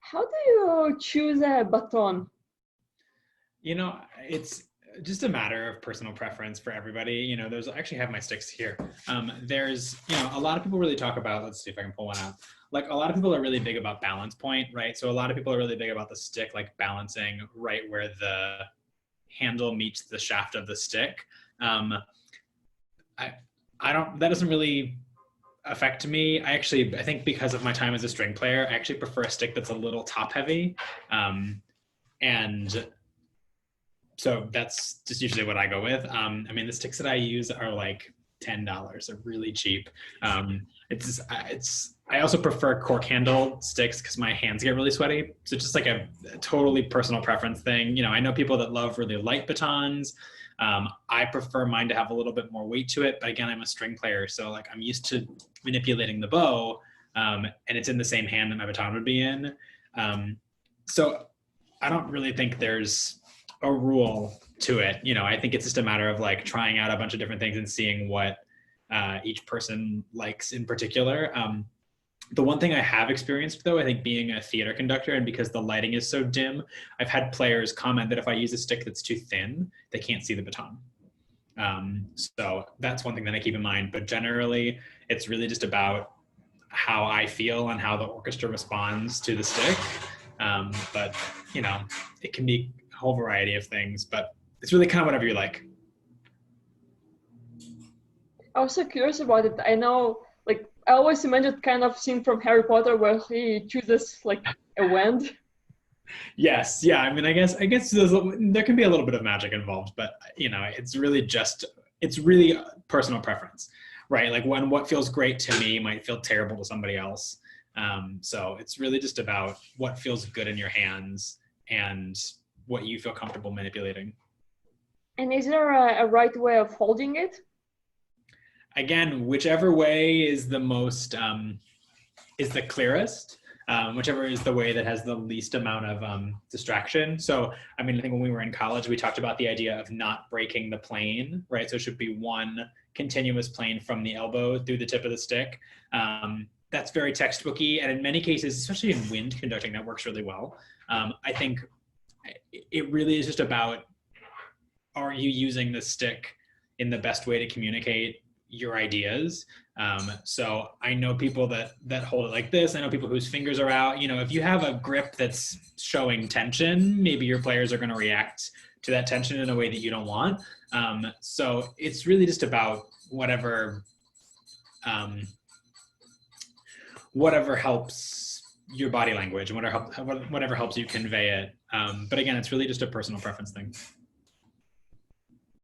How do you choose a baton? You know, it's just a matter of personal preference for everybody. You know, there's, I actually have my sticks here. There's, you know, a lot of people really talk about, let's see if I can pull one out. Like a lot of people are really big about balance point, right? So a lot of people are really big about the stick, like balancing right where the handle meets the shaft of the stick. I don't, that doesn't really affect me. I think because of my time as a string player, I actually prefer a stick that's a little top heavy. And so that's just usually what I go with. I mean, the sticks that I use are like $10. They're really cheap. I also prefer cork handle sticks because my hands get really sweaty. So it's just like a totally personal preference thing. You know, I know people that love really light batons. I prefer mine to have a little bit more weight to it, but again, I'm a string player, so like I'm used to manipulating the bow, and it's in the same hand that my baton would be in. So I don't really think there's a rule to it. You know, I think it's just a matter of like trying out a bunch of different things and seeing what each person likes in particular. The one thing I have experienced though, I think being a theater conductor and because the lighting is so dim, I've had players comment that if I use a stick that's too thin, they can't see the baton. So that's one thing that I keep in mind, but generally it's really just about how I feel and how the orchestra responds to the stick. But you know, it can be a whole variety of things, but it's really kind of whatever you like. I was so curious about it. I know, like, I always imagined kind of scene from Harry Potter where he chooses like a wand. Yes, yeah. I mean, I guess there can be a little bit of magic involved, but you know, it's really personal preference, right? Like what feels great to me might feel terrible to somebody else. So it's really just about what feels good in your hands and what you feel comfortable manipulating. And is there a right way of holding it? Again, whichever way is the most is the clearest. Whichever is the way that has the least amount of distraction. So, I mean, I think when we were in college, we talked about the idea of not breaking the plane, right? So it should be one continuous plane from the elbow through the tip of the stick. That's very textbooky. And in many cases, especially in wind conducting, that works really well. I think it really is just about, are you using the stick in the best way to communicate your ideas? So I know people that hold it like this. I know people whose fingers are out. You know, if you have a grip that's showing tension, maybe your players are going to react to that tension in a way that you don't want. So it's really just about whatever helps your body language and whatever helps you convey it. But again, it's really just a personal preference thing.